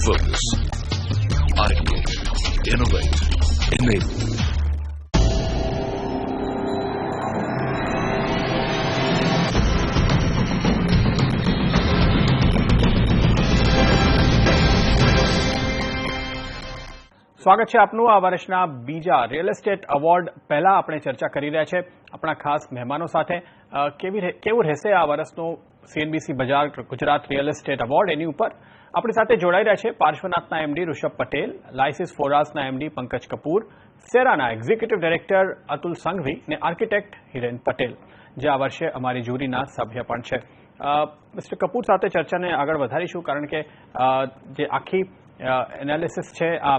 Focus. Ideate. Innovate. Enable. સ્વાગત છે આપનું આ વર્ષના બીજા રિયલ એસ્ટેટ એવોર્ડ પહેલા આપણે ચર્ચા કરી રહ્યા છે આપણા ખાસ મહેમાનો સાથે કેવું રહેશે આ વર્ષનો સીએનબીસી બજાર ગુજરાત રિયલ એસ્ટેટ એવોર્ડ એની ઉપર આપણી સાથે જોડાઈ રહ્યા છે પાર્શ્વનાથના એમડી ઋષભ પટેલ, લાયસિસ ફોરાસના એમડી પંકજ કપૂર, સેરાના એક્ઝિક્યુટિવ ડાયરેક્ટર અતુલ સંઘવી અને આર્કિટેક્ટ હિરેન પટેલ જે આ વર્ષે અમારી જ્યુરીના સભ્ય પણ છે. મિસ્ટર કપૂર સાથે ચર્ચાને આગળ વધારીશું કારણ કે જે આખી એનાલિસિસ છે આ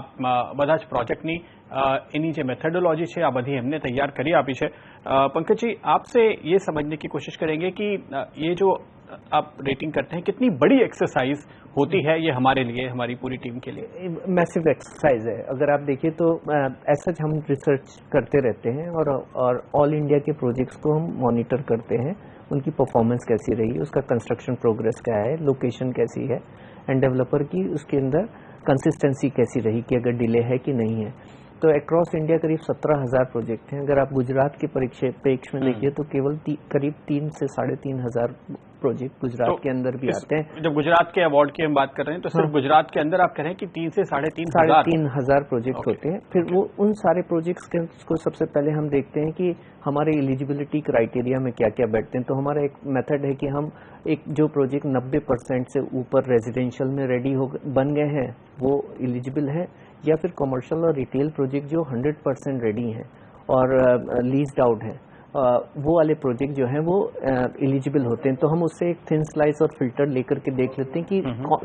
બધા જ પ્રોजेक्टની इन्हीं जो मेथडोलॉजी है आ बधी हमने तैयार करी आपी है. पंकज जी, आपसे ये समझने की कोशिश करेंगे कि ये जो आप रेटिंग करते हैं कितनी बड़ी एक्सरसाइज होती है ये हमारे लिए, हमारी पूरी टीम के लिए? मैसिव एक्सरसाइज है. अगर आप देखिए तो ऐसा हम रिसर्च करते रहते हैं और ऑल इंडिया के प्रोजेक्ट्स को हम मॉनिटर करते हैं, उनकी परफॉर्मेंस कैसी रही, उसका कंस्ट्रक्शन प्रोग्रेस क्या है, लोकेशन कैसी है एंड डेवलपर की उसके अंदर कंसिस्टेंसी कैसी रही कि अगर डिले है कि नहीं है. तो अक्रॉस इंडिया करीब 17,000 प्रोजेक्ट हैं. अगर आप गुजरात के परिप्रेक्ष्य में देखिए तो केवल करीब 3 से 3,500 प्रोजेक्ट गुजरात के अंदर भी आते हैं. जब गुजरात के अवार्ड की हम बात कर रहे हैं तो सिर्फ गुजरात के अंदर आप कह रहे हैं कि 3 से 3,500 प्रोजेक्ट होते हैं. फिर वो उन सारे प्रोजेक्ट्स को सबसे पहले हम देखते हैं कि हमारे एलिजिबिलिटी क्राइटेरिया में क्या क्या बैठते हैं. तो हमारा एक मेथड है कि हम एक जो प्रोजेक्ट 90% से ऊपर रेजिडेंशियल में रेडी हो बन गए हैं वो एलिजिबल है, या फिर कमर्शियल और रिटेल प्रोजेक्ट जो 100% रेडी हैं और लीज्ड आउट हैं वो वाले प्रोजेक्ट जो हैं वो एलिजिबल होते हैं. तो हम उससे एक थिन स्लाइस और फिल्टर लेकर के देख लेते हैं कि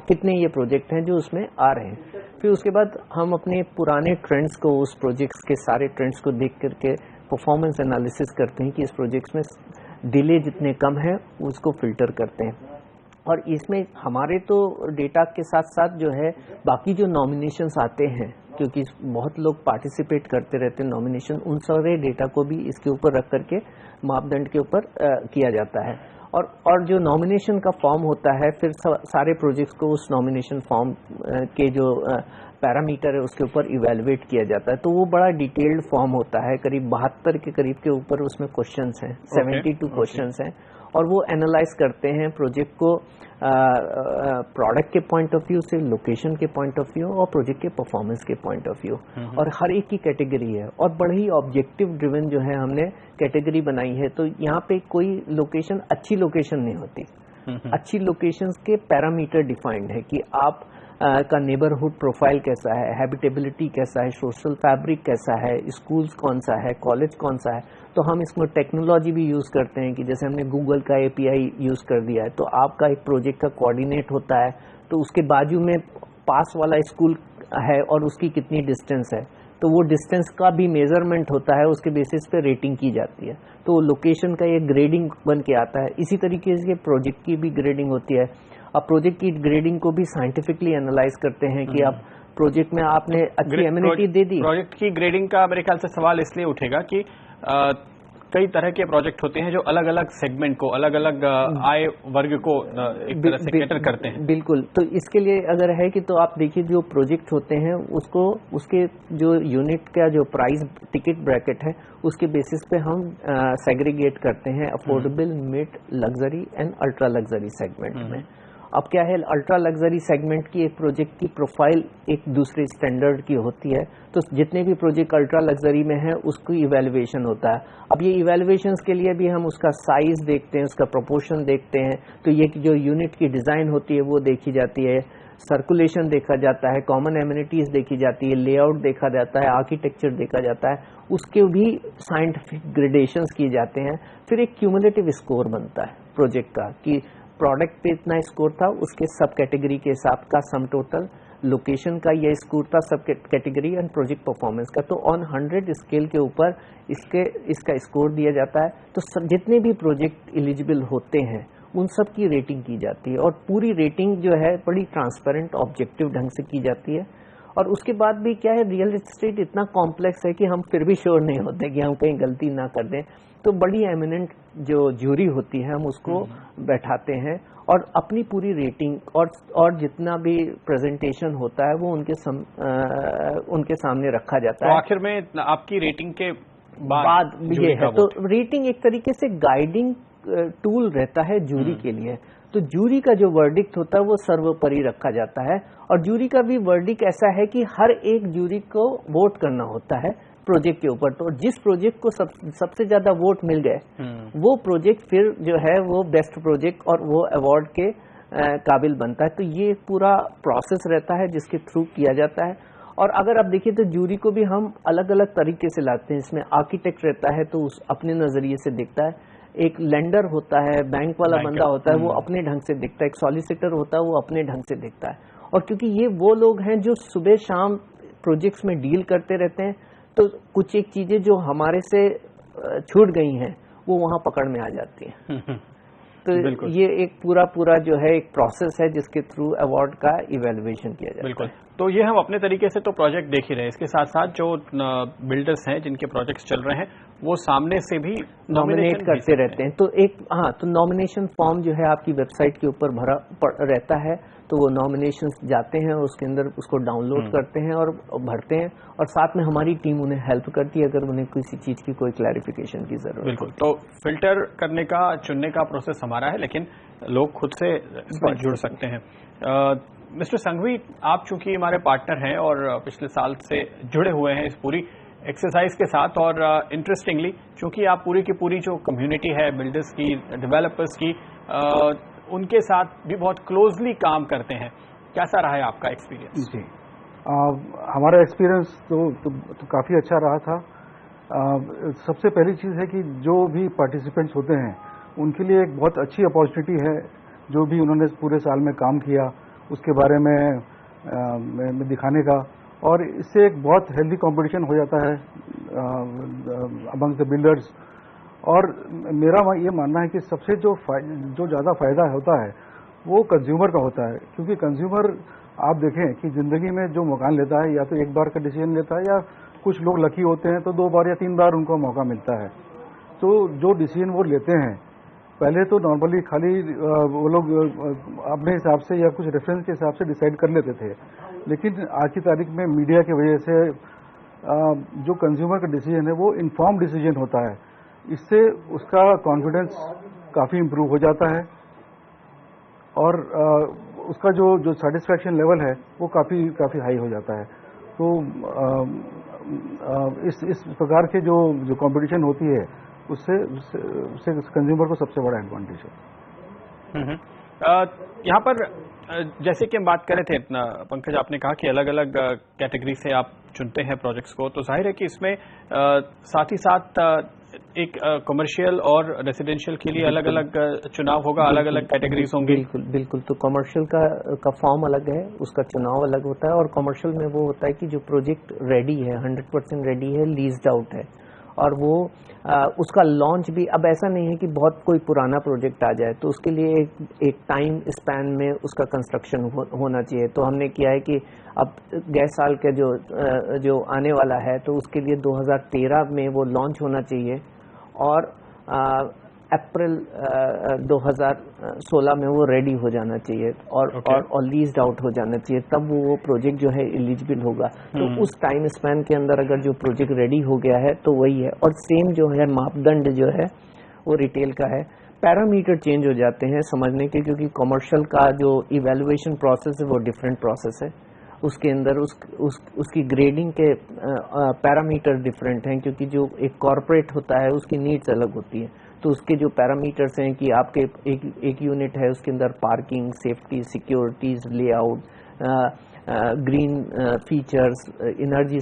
कितने ये प्रोजेक्ट हैं जो उसमें आ रहे हैं. फिर उसके बाद हम अपने पुराने ट्रेंड्स को, उस प्रोजेक्ट्स के सारे ट्रेंड्स को देख करके परफॉर्मेंस एनालिसिस करते हैं कि इस प्रोजेक्ट्स में डिले जितने कम है उसको फिल्टर करते हैं. और इसमें हमारे तो डेटा के साथ साथ जो है बाकी जो नॉमिनेशंस आते हैं, क्योंकि बहुत लोग पार्टिसिपेट करते रहते हैं नॉमिनेशन, उन सारे डेटा को भी इसके ऊपर रख करके मापदंड के ऊपर किया जाता है. और जो नॉमिनेशन का फॉर्म होता है फिर सारे प्रोजेक्ट्स को उस नॉमिनेशन फॉर्म के जो पैरामीटर है उसके ऊपर इवेलुएट किया जाता है. तो वो बड़ा डिटेल्ड फॉर्म होता है, करीब 72 के करीब के ऊपर उसमें क्वेश्चंस हैं, 72 क्वेश्चंस हैं. और वो एनालाइज करते हैं प्रोजेक्ट को प्रोडक्ट के पॉइंट ऑफ व्यू से, लोकेशन के पॉइंट ऑफ व्यू और प्रोजेक्ट के परफॉर्मेंस के पॉइंट ऑफ व्यू. और हर एक की कैटेगरी है और बड़ी ही ऑब्जेक्टिव ड्रिवन जो है हमने कैटेगरी बनाई है. तो यहाँ पे कोई लोकेशन अच्छी लोकेशन नहीं होती. अच्छी लोकेशन के पैरामीटर डिफाइंड है कि आप का नेबरहुड प्रोफाइल कैसा है, हैबिटेबिलिटी कैसा है, सोशल फैब्रिक कैसा है, स्कूल्स कौन सा है, कॉलेज कौन सा है. तो हम इसमें टेक्नोलॉजी भी यूज़ करते हैं कि जैसे हमने गूगल का API यूज़ कर दिया है तो आपका एक प्रोजेक्ट का कोऑर्डिनेट होता है तो उसके बाजू में पास वाला स्कूल है और उसकी कितनी डिस्टेंस है, तो वो डिस्टेंस का भी मेजरमेंट होता है, उसके बेसिस पे रेटिंग की जाती है. तो लोकेशन का ये ग्रेडिंग बन के आता है. इसी तरीके से प्रोजेक्ट की भी ग्रेडिंग होती है. अब प्रोजेक्ट की ग्रेडिंग को भी साइंटिफिकली एनालाइज करते हैं कि आप प्रोजेक्ट में आपने अच्छी एमिनिटी दे दी. प्रोजेक्ट की ग्रेडिंग का मेरे ख्याल से सवाल इसलिए उठेगा कि कई तरह के प्रोजेक्ट होते हैं जो अलग अलग सेगमेंट को, अलग अलग आय वर्ग को एक तरह से कैटर करते हैं. बिल्कुल. तो इसके लिए अगर है कि तो आप देखिए जो प्रोजेक्ट होते हैं उसको उसके जो यूनिट का जो प्राइस टिकट ब्रैकेट है उसके बेसिस पे हम सेग्रीगेट करते हैं affordable, mid, luxury and ultra luxury segment में. अब क्या है, अल्ट्रा लग्जरी सेगमेंट की एक प्रोजेक्ट की प्रोफाइल एक दूसरे स्टैंडर्ड की होती है. तो जितने भी प्रोजेक्ट अल्ट्रा लग्जरी में है उसकी इवैल्यूएशन होता है. अब ये इवैल्यूएशंस के लिए भी हम उसका साइज देखते हैं, उसका प्रोपोर्शन देखते हैं. तो ये जो यूनिट की डिज़ाइन होती है वो देखी जाती है, सर्कुलेशन देखा जाता है, कॉमन एमिनिटीज़ देखी जाती है, लेआउट देखा जाता है, आर्किटेक्चर देखा जाता है, उसके भी साइंटिफिक ग्रेडेशंस किए जाते हैं. फिर एक क्यूमुलेटिव स्कोर बनता है प्रोजेक्ट का कि प्रोडक्ट पे इतना स्कोर था, उसके सब कैटेगरी के हिसाब का सम टोटल, लोकेशन का ये स्कोर था सब कैटेगरी एंड प्रोजेक्ट परफॉर्मेंस का. तो ऑन 100 स्केल के ऊपर इसका स्कोर दिया जाता है. तो जितने भी प्रोजेक्ट एलिजिबल होते हैं उन सब की रेटिंग की जाती है और पूरी रेटिंग जो है बड़ी ट्रांसपेरेंट ऑब्जेक्टिव ढंग से की जाती है. और उसके बाद भी क्या है, रियल एस्टेट इतना कॉम्प्लेक्स है कि हम फिर भी श्योर नहीं होते कि हम कहीं गलती ना कर दें. तो बड़ी एमिनेंट जो ज्यूरी होती है हम उसको बैठाते हैं और अपनी पूरी रेटिंग और जितना भी प्रेजेंटेशन होता है वो उनके सामने रखा जाता है। तो आखिर में आपकी रेटिंग के बाद ये है, तो रेटिंग एक तरीके से गाइडिंग टूल रहता है जूरी के लिए। तो जूरी का जो वर्डिक्ट होता है वो सर्वोपरि रखा जाता है और जूरी का भी वर्डिक्ट ऐसा है कि हर एक जूरी को वोट करना होता है प्रोजेक्ट के ऊपर। तो जिस प्रोजेक्ट को सबसे ज्यादा वोट मिल गए वो प्रोजेक्ट फिर जो है वो बेस्ट प्रोजेक्ट और वो अवार्ड के काबिल बनता है। तो ये पूरा प्रोसेस रहता है जिसके थ्रू किया जाता है। और अगर आप देखिए तो जूरी को भी हम अलग अलग तरीके से लाते हैं। इसमें आर्किटेक्ट रहता है तो उस अपने नजरिए से देखता है, एक लेंडर होता है, बैंक वाला बंदा होता है वो अपने ढंग से देखता है, एक सॉलिसिटर होता है वो अपने ढंग से देखता है। और क्योंकि ये वो लोग हैं जो सुबह शाम प्रोजेक्ट्स में डील करते रहते हैं तो कुछ एक चीजें जो हमारे से छूट गई हैं वो वहां पकड़ में आ जाती हैं। तो ये एक पूरा जो है एक प्रोसेस है जिसके थ्रू अवार्ड का इवैल्यूएशन किया जाता है। बिल्कुल। तो ये हम अपने तरीके से तो प्रोजेक्ट देख ही रहे हैं, इसके साथ साथ जो बिल्डर्स हैं जिनके प्रोजेक्ट्स चल रहे हैं वो सामने से भी नॉमिनेट करते रहते हैं। तो तो नॉमिनेशन फॉर्म जो है आपकी वेबसाइट के ऊपर भरा रहता है, तो वो नॉमिनेशंस जाते हैं उसके अंदर उसको डाउनलोड करते हैं और भरते हैं और साथ में हमारी टीम उन्हें हेल्प करती है अगर उन्हें किसी चीज की कोई क्लैरिफिकेशन की जरूरत। बिल्कुल। तो फिल्टर करने का चुनने का प्रोसेस हमारा है लेकिन लोग खुद से इसमें जुड़ सकते हैं। मिस्टर संघवी, आप चूंकि हमारे पार्टनर हैं और पिछले साल से जुड़े हुए हैं इस पूरी एक्सरसाइज के साथ और इंटरेस्टिंगली चूंकि आप पूरी की पूरी जो कम्युनिटी है बिल्डर्स की, डेवलपर्स की, उनके साथ भी बहुत क्लोजली काम करते हैं, कैसा रहा है आपका एक्सपीरियंस? जी, हमारा एक्सपीरियंस तो काफ़ी अच्छा रहा था। सबसे पहली चीज़ है कि जो भी पार्टिसिपेंट्स होते हैं उनके लिए एक बहुत अच्छी अपॉर्चुनिटी है जो भी उन्होंने पूरे साल में काम किया उसके बारे में दिखाने का, और इससे एक बहुत हेल्दी कंपटीशन हो जाता है अमंग द बिल्डर्स। और मेरा ये मानना है कि सबसे जो ज़्यादा फायदा होता है वो कंज्यूमर का होता है, क्योंकि कंज्यूमर आप देखें कि ज़िंदगी में जो मकान लेता है या तो एक बार का डिसीजन लेता है या कुछ लोग लकी होते हैं तो 2 बार या 3 बार उनको मौका मिलता है। तो जो डिसीजन वो लेते हैं पहले तो नॉर्मली खाली वो लोग अपने हिसाब से या कुछ रेफरेंस के हिसाब से डिसाइड कर लेते थे, लेकिन आज की तारीख में मीडिया की वजह से जो कंज्यूमर का डिसीजन है वो इन्फॉर्म डिसीजन होता है। इससे उसका कॉन्फिडेंस काफ़ी इम्प्रूव हो जाता है और उसका जो सेटिस्फैक्शन लेवल है वो काफ़ी हाई हो जाता है। तो इस प्रकार के जो कंपटीशन होती है उससे कंज्यूमर को सबसे बड़ा एडवांटेज है। यहाँ पर जैसे कि हम बात कर रहे थे पंकज, आपने कहा कि अलग अलग कैटेगरी से आप चुनते हैं प्रोजेक्ट्स को, तो जाहिर है कि इसमें साथ ही साथ एक कमर्शियल और रेसिडेंशियल के लिए अलग अलग चुनाव होगा, अलग अलग कैटेगरीज होंगी। बिल्कुल। तो कमर्शियल का फॉर्म अलग है, उसका चुनाव अलग होता है। और कमर्शियल में वो होता है कि जो प्रोजेक्ट रेडी है, 100% रेडी है, लीज्ड आउट है, और वो उसका लॉन्च भी अब ऐसा नहीं है कि बहुत कोई पुराना प्रोजेक्ट आ जाए, तो उसके लिए एक टाइम स्पैन में उसका कंस्ट्रक्शन होना चाहिए। तो हमने किया है कि अब गए साल के जो आने वाला है तो उसके लिए 2013 में वो लॉन्च होना चाहिए और अप्रैल 2016 में वो रेडी हो जाना चाहिए और लीज्ड आउट हो जाना चाहिए, तब वो प्रोजेक्ट जो है एलिजिबल होगा। तो उस टाइम स्पैन के अंदर अगर जो प्रोजेक्ट रेडी हो गया है तो वही है। और सेम जो है मापदंड जो है वो रिटेल का है। पैरामीटर चेंज हो जाते हैं समझने के, क्योंकि कमर्शियल का जो इवैल्यूएशन प्रोसेस है वो डिफरेंट प्रोसेस है। उसके अंदर उसकी ग्रेडिंग के पैरामीटर डिफरेंट हैं, क्योंकि जो एक कॉर्पोरेट होता है उसकी नीड्स अलग होती है। तो उसके जो पैरामीटर्स हैं कि आपके एक यूनिट है उसके अंदर parking, safety, securities, layout, green features, energy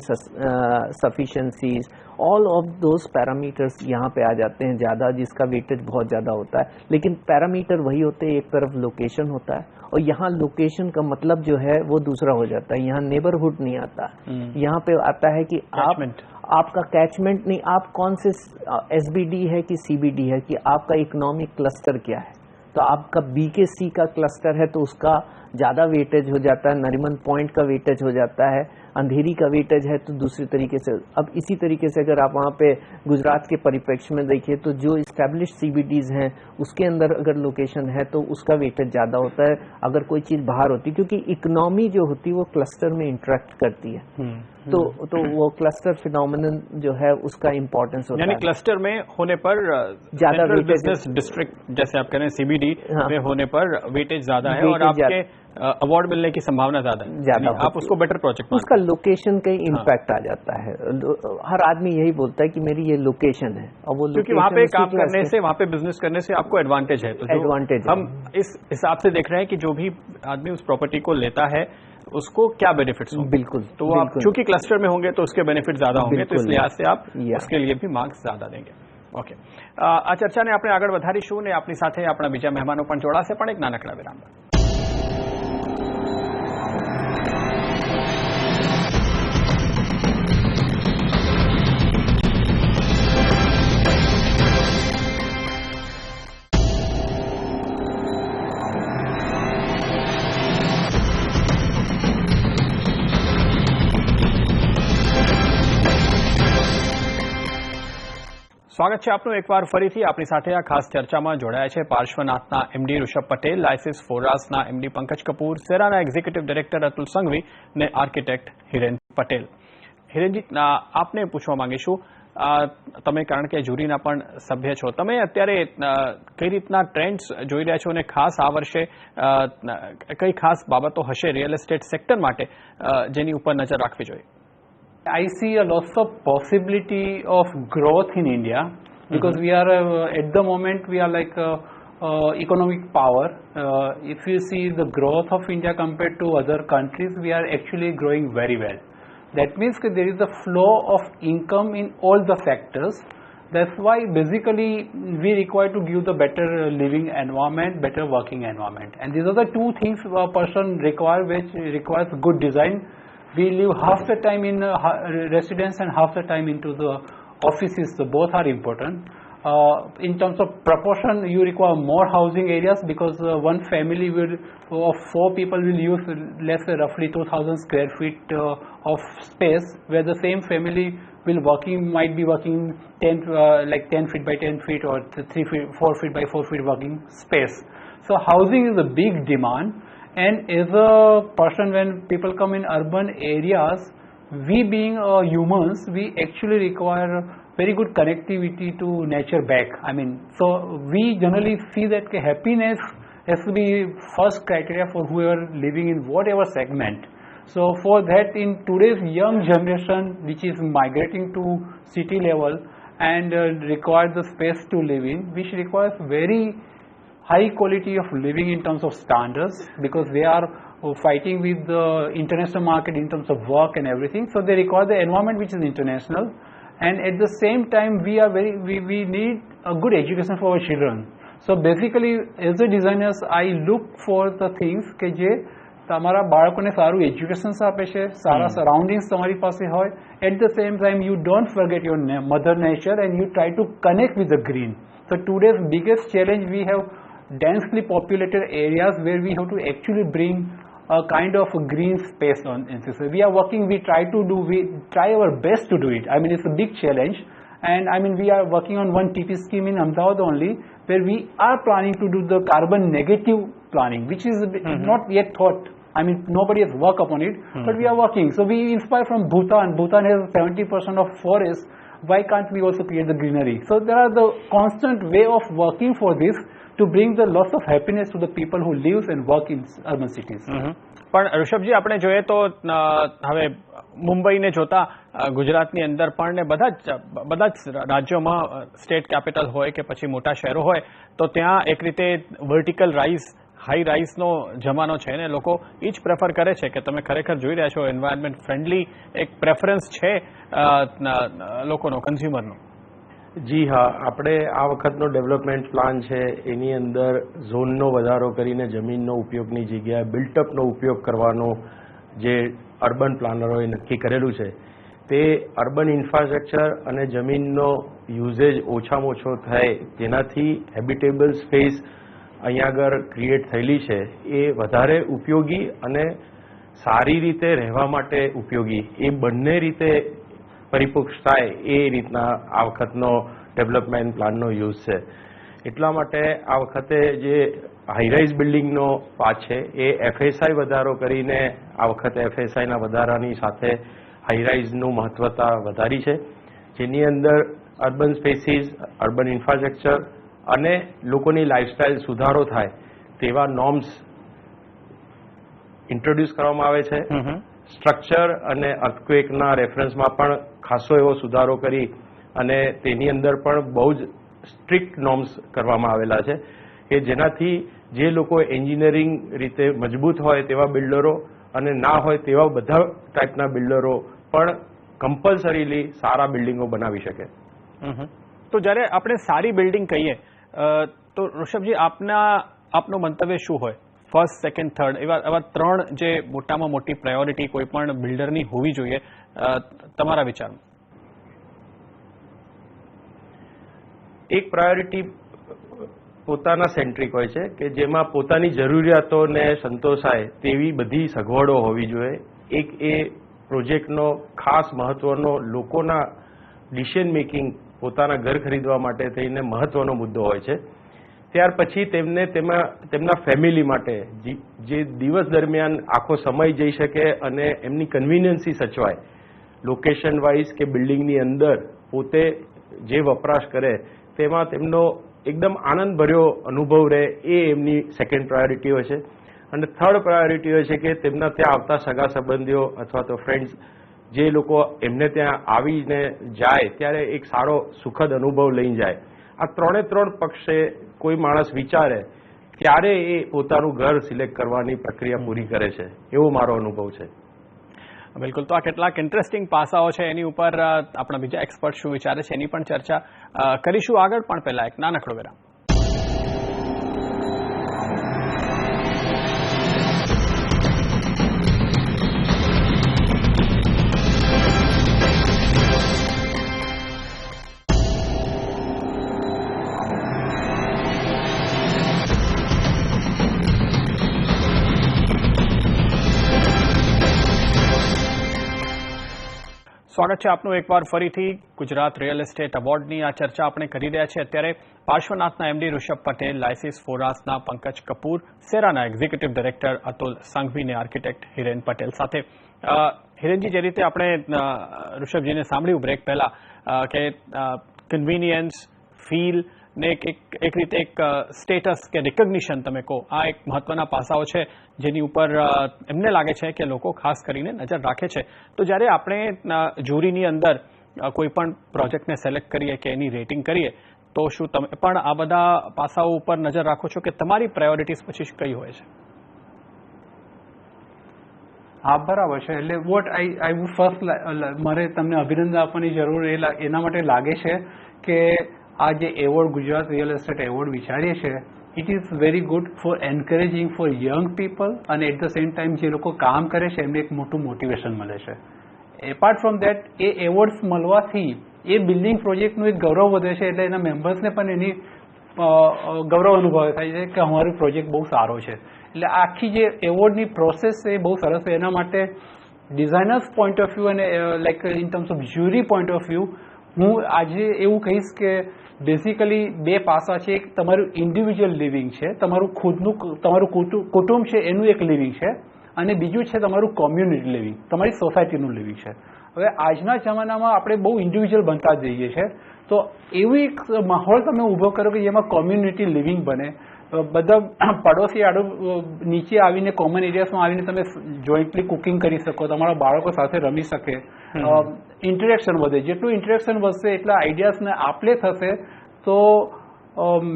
sufficiencies, all of those parameters यहाँ पे आ जाते हैं ज़्यादा, जिसका वेटेज बहुत ज़्यादा होता है। लेकिन पैरामीटर वही होते हैं, एक तरफ लोकेशन होता है और यहाँ लोकेशन का मतलब जो है वो दूसरा हो जाता है। यहाँ नेबरहुड नहीं आता, यहाँ पे आता है कि आपका कैचमेंट नहीं, आप कौन से एसबीडी है कि सीबीडी है, कि आपका इकोनॉमिक क्लस्टर क्या है। तो आपका बीकेसी का क्लस्टर है तो उसका ज़्यादा वेटेज हो जाता है, नरीमन पॉइंट का वेटेज हो जाता है, अंधेरी का वेटेज है तो दूसरे तरीके से। अब इसी तरीके से अगर आप वहाँ पे गुजरात के परिप्रेक्ष्य में देखिए तो जो इस्टेब्लिश्ड CBDs हैं उसके अंदर अगर लोकेशन है तो उसका वेटेज ज़्यादा होता है अगर कोई चीज़ बाहर होती है, क्योंकि इकोनॉमी जो होती है वो क्लस्टर में इंटरेक्ट करती है। तो वो क्लस्टर फिनोमिनन जो है उसका इंपॉर्टेंस होता है, यानी क्लस्टर में होने पर ज्यादा बिजनेस डिस्ट्रिक्ट जैसे आप कह रहे हैं CBD में होने पर वेटेज ज्यादा है और आपके अवार्ड मिलने की संभावना ज्यादा है, आप उसको बेटर प्रोजेक्ट, उसका लोकेशन का इम्पैक्ट आ जाता है। हर आदमी यही बोलता है कि मेरी ये लोकेशन है, और वो क्योंकि वहाँ पे काम करने से, वहाँ पे बिजनेस करने से आपको एडवांटेज है। तो एडवांटेज हम इस हिसाब से देख रहे हैं कि जो भी आदमी उस प्रॉपर्टी को लेता है उसको क्या बेनिफिट्स होंगे। बिल्कुल, तो आप चूंकि क्लस्टर में होंगे तो उसके बेनिफिट ज्यादा होंगे, तो इस लिहाज से आप उसके लिए भी मार्क्स ज्यादा देंगे। ઓકે, આ ચર્ચાને આપણે આગળ વધારીશું ને આપણી સાથે આપણા બીજા મહેમાનો પણ જોડાશે, પણ એક નાનકડા વિરામ બાદ। સ્વાગત છે આપનું એકવાર ફરીથી। આપણી સાથે આ ખાસ ચર્ચામાં જોડાયા છે પાર્શ્વનાથના MD ઋષભ પટેલ, લાયસિસ ફોરાસના MD પંકજ કપૂર, સેરાના એક્ઝિક્યુટિવ ડાયરેક્ટર અતુલ સંઘવી ને આર્કિટેક્ટ હિરેન પટેલ। હિરેનજી, આપને પૂછવા માંગીશું, તમે કારણ કે જુરીના પણ સભ્ય છો, તમે અત્યારે કઈ રીતના ટ્રેન્ડ્સ જોઈ રહ્યા છો અને ખાસ આ વર્ષે કઈ ખાસ બાબતો હશે રિયલ એસ્ટેટ સેક્ટર માટે જેની ઉપર નજર રાખવી જોઈએ? I see a lots of possibility of growth in India because we are at the moment we are like economic power. If you see the growth of India compared to other countries, we are actually growing very well. That means that there is a flow of income in all the sectors. That's why basically we require to give the better living environment, better working environment, and these are the two things a person require, which requires good design. We live half the time in residence and half the time into the offices, so both are important. In terms of proportion, you require more housing areas because one family will, of 4 people will use let's say roughly 2,000 square feet of space, where the same family might be working 10 feet by 10 feet or 4 feet by 4 feet working space. So housing is a big demand. And as a person, when people come in urban areas, we being humans, we actually require very good connectivity to nature back. I mean, so we generally see that happiness has to be first criteria for whoever living in whatever segment. So for that, in today's young generation, which is migrating to city level and requires the space to live in, which requires very high quality of living in terms of standards, because they are fighting with the international market in terms of work and everything. So they require the environment which is international, and at the same time we need a good education for our children. So basically, as a designers, I look for the things કે જે તમારા બાળકોને સારું education આપે છે, સારા surroundings તમારી પાસે હોય. At the same time, you don't forget your mother nature and you try to connect with the green. So today's biggest challenge, we have densely populated areas where we have to actually bring a kind of a green space on. So we are working, we try our best to do it. I mean, it's a big challenge, and I mean, we are working on one TP scheme in Ahmedabad only, where we are planning to do the carbon negative planning, which is not yet thought. I mean, nobody has worked upon it, but we are working. So we inspire from Bhutan. Bhutan has 70% of forest. Why can't we also create the greenery? So there are the constant way of working for this, to bring the lots of happiness to the people who live and work in urban cities. પણ ઋષભજી, આપણે જોઈએ તો હવે મુંબઈને જોતા ગુજરાતની અંદર પણ ને બધા જ રાજ્યોમાં સ્ટેટ કેપિટલ હોય કે પછી મોટા શહેરો હોય તો ત્યાં એક રીતે વર્ટિકલ રાઇઝ, હાઈ રાઇઝનો જમાનો છે ને લોકો એ જ પ્રેફર કરે છે કે તમે ખરેખર જોઈ રહ્યા છો એન્વાયરમેન્ટ ફ્રેન્ડલી એક પ્રેફરન્સ છે લોકોનો, કન્ઝ્યુમરનો। જી હા, આપણે આ વખતનો ડેવલપમેન્ટ પ્લાન છે એની અંદર ઝોનનો વધારો કરીને જમીનનો ઉપયોગની જગ્યાએ બિલ્ટઅપનો ઉપયોગ કરવાનો જે અર્બન પ્લાનરોએ નક્કી કરેલું છે તે અર્બન ઇન્ફ્રાસ્ટ્રક્ચર અને જમીનનો યુઝેજ ઓછામાં ઓછો થાય જેનાથી હેબિટેબલ સ્પેસ અહીંયા આગળ ક્રિએટ થયેલી છે એ વધારે ઉપયોગી અને સારી રીતે રહેવા માટે ઉપયોગી, એ બંને રીતે પરિપુષ્ટ થાય એ રીતના આ વખતનો ડેવલપમેન્ટ પ્લાનનો યુઝ છે. એટલા માટે આ વખતે જે હાઈરાઇઝ બિલ્ડિંગનો પાર્ટ છે એ FSI વધારો કરીને આ વખતે FSIના વધારાની સાથે હાઈરાઇઝનું મહત્વતા વધારી છે, જેની અંદર અર્બન સ્પેસીસ, અર્બન ઇન્ફ્રાસ્ટ્રક્ચર અને લોકોની લાઇફસ્ટાઇલ સુધારો થાય તેવા નોર્મ્સ ઇન્ટ્રોડ્યુસ કરવામાં આવે છે. સ્ટ્રક્ચર અને અર્થક્વેકના રેફરન્સમાં પણ ખાસો એવો સુધારો કરી અને તેની અંદર પણ બહુ જ સ્ટ્રિક્ટ નોર્મ્સ કરવામાં આવેલા છે કે જેનાથી જે લોકો એન્જિનિયરિંગ રીતે મજબૂત હોય તેવા બિલ્ડરો અને ના હોય તેવા બધા ટાઈપના બિલ્ડરો પણ કમ્પલસરીલી સારા બિલ્ડિંગો બનાવી શકે. તો જ્યારે આપણે સારી બિલ્ડિંગ કહીએ તો ઋષભજી આપનું મંતવ્ય શું હોય? ફર્સ્ટ, સેકન્ડ, થર્ડ એવા ત્રણ જે મોટામાં મોટી પ્રાયોરિટી કોઈ પણ બિલ્ડરની હોવી જોઈએ તમારા વિચારમાં? એક પ્રાયોરિટી પોતાના સેન્ટ્રિક હોય છે કે જેમાં પોતાની જરૂરિયાતોને સંતોષાય તેવી બધી સગવડો હોવી જોઈએ. એક એ પ્રોજેક્ટનો ખાસ મહત્વનો લોકોના ડિસિઝન મેકિંગ પોતાના ઘર ખરીદવા માટે થઈને મહત્વનો મુદ્દો હોય છે. ત્યાર પછી તેમને તેમના ફેમિલી માટે જે દિવસ દરમિયાન આખો સમય જઈ શકે અને એમની કન્વિનિયન્સી સચવાય, લોકેશન વાઇઝ કે બિલ્ડિંગની અંદર પોતે જે વપરાશ કરે તેમાં તેમનો એકદમ આનંદભર્યો અનુભવ રહે, એ એમની સેકન્ડ પ્રાયોરિટી હોય છે. અને થર્ડ પ્રાયોરિટી હોય છે કે તેમના ત્યાં આવતા સગા સંબંધીઓ અથવા તો ફ્રેન્ડ્સ જે લોકો એમને ત્યાં આવીને જાય ત્યારે એક સારો સુખદ અનુભવ લઈને જાય. આ ત્રણ પક્ષે કોઈ માણસ વિચારે ત્યારે એ પોતાનું ઘર સિલેક્ટ કરવાની પ્રક્રિયા પૂરી કરે છે, એવો મારો અનુભવ છે. બિલકુલ. તો આ કેટલાક ઇન્ટરેસ્ટિંગ પાસાઓ છે, એની ઉપર આપણા બીજા એક્સપર્ટ શું વિચારે છે એની પણ ચર્ચા કરીશું આગળ, પણ પહેલા એક નાનકડો વિરામ. સ્વાગત છે આપનું એકવાર ફરીથી ગુજરાત રિયલ એસ્ટેટ એવોર્ડની આ ચર્ચા આપણે કરી રહ્યા છીએ. અત્યારે પાર્શ્વનાથના MD ઋષભ પટેલ, લાયસિસ ફોરાસના પંકજ કપૂર, સેરાના executive director Atul Sanghvi, architect Hiren Patel સાથે. હિરેનજી, જે રીતે આપણે ઋષભજીને સાંભળ્યું બ્રેક પહેલા કે કન્વીનિયન્સ, ફીલ ને એક રીતે એક સ્ટેટસ કે રિકગ્નિશન તમે કહો, આ એક મહત્વના પાસાઓ છે જેની ઉપર એમને લાગે છે કે લોકો ખાસ કરીને નજર રાખે છે. તો જ્યારે આપણે જ્યુરીની અંદર કોઈ પણ પ્રોજેક્ટને સિલેક્ટ કરીએ કે એની રેટિંગ કરીએ તો શું તમે પણ આ બધા પાસાઓ ઉપર નજર રાખો છો કે તમારી પ્રાયોરિટીઝ પછી કઈ હોય છે? હા, બરાબર છે. એટલે વોટ આઈ વુડ ફર્સ્ટ મારે તમને અભિનંદન આપવાની જરૂર એના માટે લાગે છે કે આ જે award Gujarat real estate award વિચારીએ છીએ, it is very good for encouraging four young people, અને એટ ધ સેમ ટાઈમ જે લોકો કામ કરે છે એમને એક મોટું મોટિવેશન મળે છે. Apart from that, A awards મળવાથી એ બિલ્ડિંગ પ્રોજેક્ટનું એક ગૌરવ વધે છે, એટલે એના મેમ્બર્સને પણ એની ગૌરવ અનુભવ થાય છે કે અમારો પ્રોજેક્ટ બહુ સારો છે. એટલે આખી જે એવોર્ડની પ્રોસેસ છે એ બહુ સરસ છે. એના માટે ડિઝાઇનર્સ પોઈન્ટ ઓફ વ્યૂ અને like in terms of jury point of view હું આજે એવું કહીશ કે બેઝિકલી બે પાસા છે. એક તમારું ઇન્ડિવિજ્યુઅલ લિવિંગ છે, તમારું કુટુંબ છે એનું એક લિવિંગ છે, અને બીજું છે તમારું કોમ્યુનિટી લિવિંગ, તમારી સોસાયટીનું લિવિંગ છે. હવે આજના જમાનામાં આપણે બહુ ઇન્ડિવિજ્યુઅલ બનતા જઈએ છીએ, તો એવું એક માહોલ તમે ઊભો કરો કે જેમાં કોમ્યુનિટી લિવિંગ બને. બધા પડોશી નીચે આવીને કોમન એરિયાસમાં આવીને તમે જોઈન્ટલી કુકિંગ કરી શકો, તમારા બાળકો સાથે રમી શકે, ઇન્ટરેક્શન વધે. જેટલું ઇન્ટરેક્શન વધશે એટલા આઈડિયાઝને આપલે થશે, તો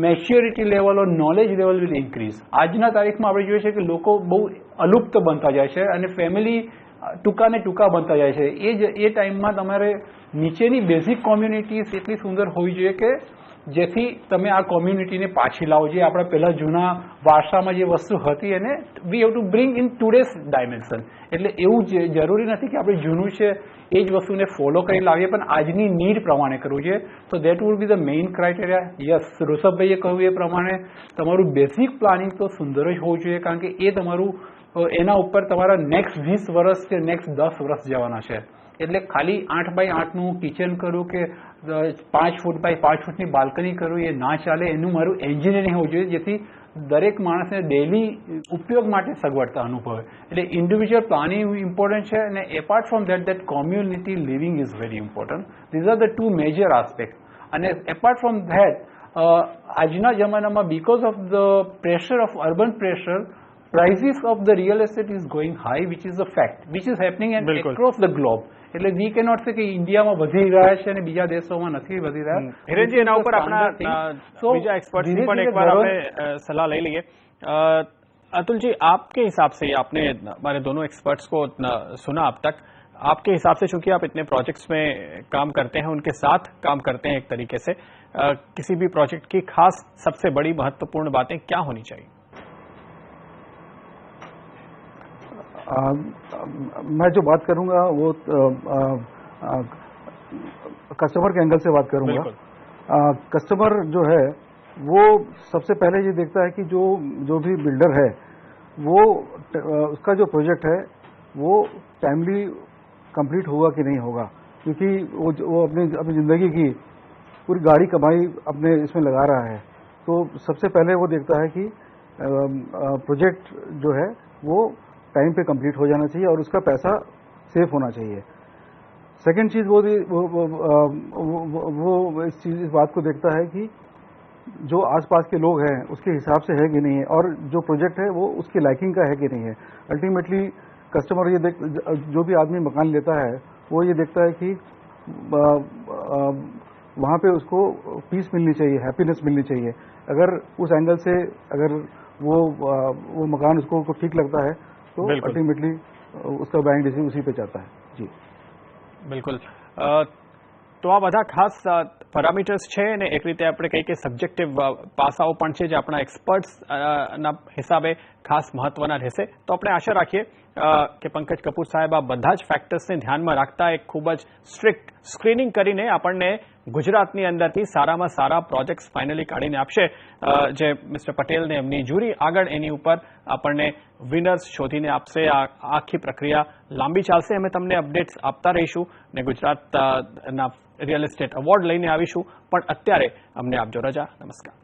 maturity level or knowledge level will increase. આજના તારીખમાં આપણે જોઈએ છીએ કે લોકો બહુ અલુપ્ત બનતા જાય છે અને ફેમિલી ટૂંકા બનતા જાય છે. એ ટાઈમમાં તમારે નીચેની બેઝિક કોમ્યુનિટીઝ એટલી સુંદર હોવી જોઈએ કે જેથી તમે આ કોમ્યુનિટીને પાછી લાવો. જે આપણા પહેલા જૂના વારસામાં જે વસ્તુ હતી એને we have to bring in today's dimension. એટલે એવું જરૂરી નથી કે આપણે જૂનું છે એ જ વસ્તુને ફોલો કરી લાવીએ, પણ આજની નીડ પ્રમાણે કરવું જોઈએ. તો that would be the main criteria. Yes, ઋષભભાઈએ કહ્યું એ પ્રમાણે તમારું બેઝિક પ્લાનિંગ તો સુંદર જ હોવું જોઈએ, કારણ કે એ તમારું એના ઉપર તમારા નેક્સ્ટ 20 વર્ષ કે નેક્સ્ટ 10 વર્ષ જવાના છે. એટલે ખાલી 8x8નું કિચન કરું કે 5 ફૂટ બાય 5 ફૂટની બાલ્કની કરું એ ના ચાલે. એનું મારું એન્જિનિયરિંગ હોવું જોઈએ જેથી દરેક માણસને ડેલી ઉપયોગ માટે સગવડતા અનુભવે. એટલે ઇન્ડિવિજ્યુઅલ પ્લાનિંગ ઇમ્પોર્ટન્ટ છે અને apart from that community living is very important. These are the two major aspect. અને એપાર્ટ ફ્રોમ ધેટ આજના જમાનામાં because of the pressure of urban pressure prices of the real estate is going high, which is a fact, which is happening and across the globe. એટલે we cannot say કે ઇન્ડિયામાં વધી રહ્યા છે અને બીજા દેશોમાં નથી વધી રહ્યા. હિરેનજી, એના ઉપર આપણા બીજા एक्सपर्ट्स પણ એકવાર આપણે સલાહ લઈ લઈએ. अतुल जी, आपके हिसाब से, आपने हमारे दोनों एक्सपर्ट्स को सुना अब तक, आपके हिसाब से चूंकि आप इतने प्रोजेक्ट्स में काम करते हैं, उनके साथ काम करते हैं एक तरीके से, किसी भी प्रोजेक्ट की खास सबसे बड़ी महत्वपूर्ण बातें क्या होनी चाहिए? मैं जो बात करूंगा वो कस्टमर के एंगल से बात करूंगा. कस्टमर जो है वो सबसे पहले ये देखता है कि जो भी बिल्डर है वो उसका जो प्रोजेक्ट है वो टाइमली कंप्लीट होगा कि नहीं होगा, क्योंकि वो अपनी ज़िंदगी की पूरी गाड़ी कमाई अपने इसमें लगा रहा है. तो सबसे पहले वो देखता है कि प्रोजेक्ट जो है वो टाइम पे कंप्लीट हो जाना चाहिए और उसका पैसा सेफ होना चाहिए. सेकंड चीज़ वो इस बात को देखता है कि जो आसपास के लोग हैं उसके हिसाब से है कि नहीं है और जो प्रोजेक्ट है वो उसकी लाइकिंग का है कि नहीं है. अल्टीमेटली कस्टमर जो भी आदमी मकान लेता है वो ये देखता है कि वहाँ पे उसको पीस मिलनी चाहिए, हैप्पीनेस मिलनी चाहिए. अगर उस एंगल से अगर वो मकान उसको ठीक लगता है तो अल्टीमेटली उसका बाइंग डिसीजन उसी पे जाता है. जी બિલકુલ. તો આ બધા ખાસ પેરામીટર્સ છે અને એક રીતે આપણે કહીએ કે સબ્જેક્ટિવ પાસાઓ પણ છે જે આપણા એક્સપર્ટ્સના હિસાબે ખાસ મહત્વના રહેશે. તો આપણે આશા રાખીએ કે પંકજ કપૂર સાહેબ આ બધા જ ફેક્ટર્સને ધ્યાનમાં રાખતા એક ખૂબ જ સ્ટ્રિક્ટ સ્ક્રીનિંગ કરીને આપણને ગુજરાતની અંદરથી સારામાં સારા પ્રોજેક્ટ્સ ફાઇનલી કાઢીને આપશે. જે મિસ્ટર પટેલને એમની જ્યુરી આગળ એની ઉપર આપણને વિનર્સ શોધીને આપશે. આ આખી પ્રક્રિયા લાંબી ચાલશે. અમે તમને અપડેટ્સ આપતા રહીશું ને ગુજરાતના રિયલ એસ્ટેટ એવોર્ડ લઈને આવીશું. પણ અત્યારે અમને આપજો રજા. નમસ્કાર.